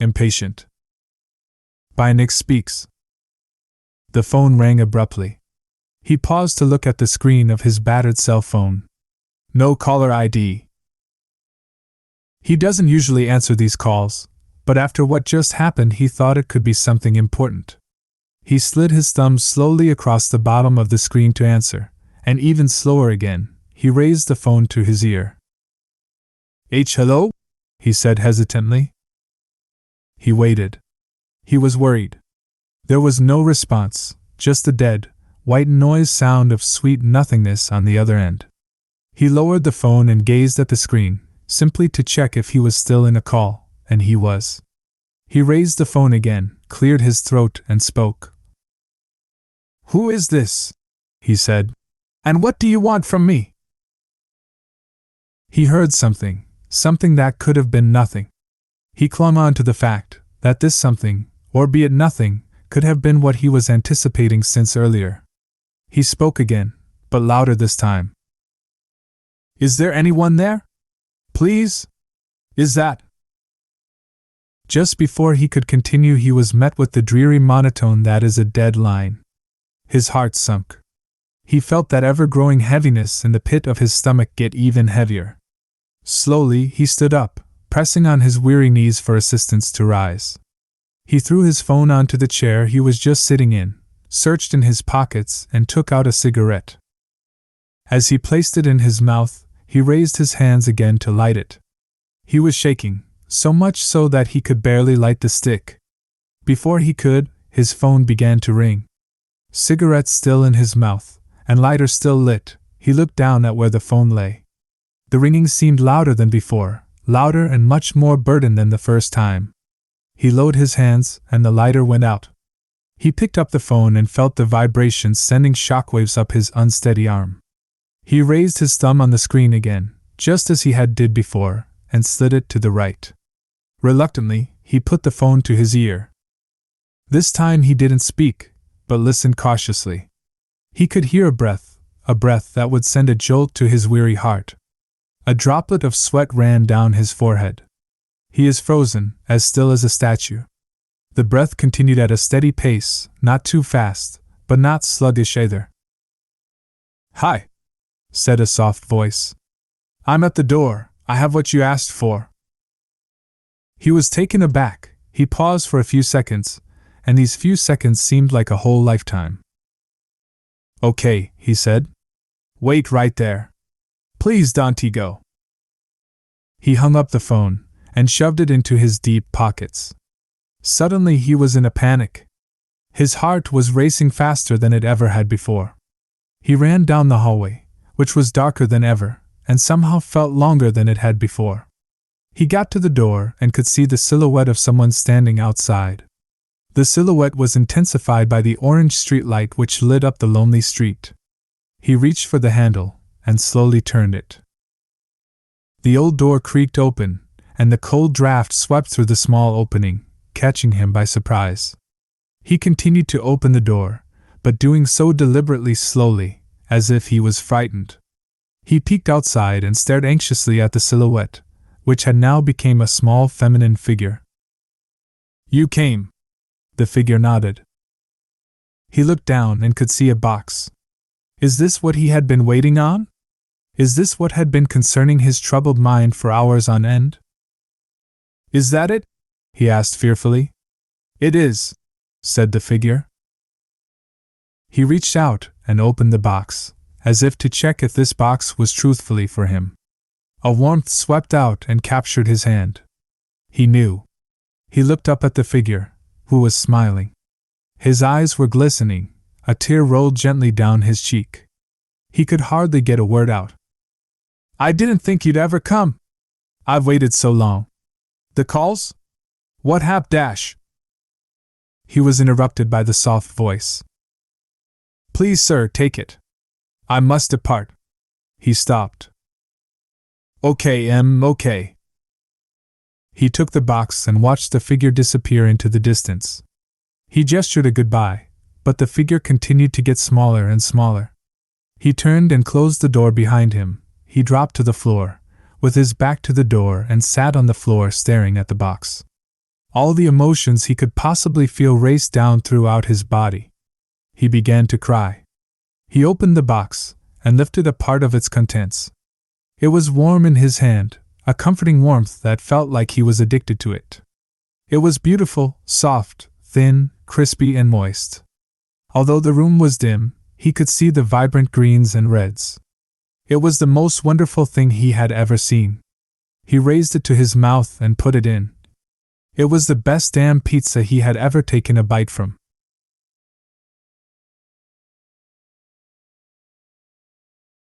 Impatient. By Nick Speaks. The phone rang abruptly. He paused to look at the screen of his battered cell phone. No caller ID. He doesn't usually answer these calls, but after what just happened he thought it could be something important. He slid his thumb slowly across the bottom of the screen to answer, and even slower again, he raised the phone to his ear. Hello? He said hesitantly. He waited. He was worried. There was no response, just the dead, white noise sound of sweet nothingness on the other end. He lowered the phone and gazed at the screen, simply to check if he was still in a call, and he was. He raised the phone again, cleared his throat, and spoke. Who is this? He said. And what do you want from me? He heard something that could have been nothing. He clung on to the fact that this something, or be it nothing, could have been what he was anticipating since earlier. He spoke again, but louder this time. Is there anyone there? Please? Is that? Just before he could continue he was met with the dreary monotone that is a dead line. His heart sunk. He felt that ever-growing heaviness in the pit of his stomach get even heavier. Slowly he stood up, pressing on his weary knees for assistance to rise. He threw his phone onto the chair he was just sitting in, searched in his pockets, and took out a cigarette. As he placed it in his mouth, he raised his hands again to light it. He was shaking, so much so that he could barely light the stick. Before he could, his phone began to ring. Cigarette still in his mouth, and lighter still lit, he looked down at where the phone lay. The ringing seemed louder than before, louder and much more burdened than the first time. He lowered his hands, and the lighter went out. He picked up the phone and felt the vibrations sending shockwaves up his unsteady arm. He raised his thumb on the screen again, just as he had did before, and slid it to the right. Reluctantly, he put the phone to his ear. This time he didn't speak, but listened cautiously. He could hear a breath that would send a jolt to his weary heart. A droplet of sweat ran down his forehead. He is frozen, as still as a statue. The breath continued at a steady pace, not too fast, but not sluggish either. Hi, said a soft voice. I'm at the door, I have what you asked for. He was taken aback. He paused for a few seconds, and these few seconds seemed like a whole lifetime. Okay, he said. Wait right there. Please don't go. He hung up the phone, and shoved it into his deep pockets. Suddenly he was in a panic. His heart was racing faster than it ever had before. He ran down the hallway, which was darker than ever, and somehow felt longer than it had before. He got to the door and could see the silhouette of someone standing outside. The silhouette was intensified by the orange streetlight which lit up the lonely street. He reached for the handle and slowly turned it. The old door creaked open, and the cold draft swept through the small opening, catching him by surprise. He continued to open the door, but doing so deliberately slowly, as if he was frightened. He peeked outside and stared anxiously at the silhouette, which had now become a small feminine figure. You came. The figure nodded. He looked down and could see a box. Is this what he had been waiting on? Is this what had been concerning his troubled mind for hours on end? Is that it? He asked fearfully. It is, said the figure. He reached out and opened the box, as if to check if this box was truthfully for him. A warmth swept out and captured his hand. He knew. He looked up at the figure, who was smiling. His eyes were glistening, a tear rolled gently down his cheek. He could hardly get a word out. I didn't think you'd ever come. I've waited so long. The calls? What hap dash? He was interrupted by the soft voice. Please, sir, take it. I must depart. He stopped. Okay. He took the box and watched the figure disappear into the distance. He gestured a goodbye, but the figure continued to get smaller and smaller. He turned and closed the door behind him. He dropped to the floor, with his back to the door, and sat on the floor staring at the box. All the emotions he could possibly feel raced down throughout his body. He began to cry. He opened the box and lifted a part of its contents. It was warm in his hand, a comforting warmth that felt like he was addicted to it. It was beautiful, soft, thin, crispy, and moist. Although the room was dim, he could see the vibrant greens and reds. It was the most wonderful thing he had ever seen. He raised it to his mouth and put it in. It was the best damn pizza he had ever taken a bite from.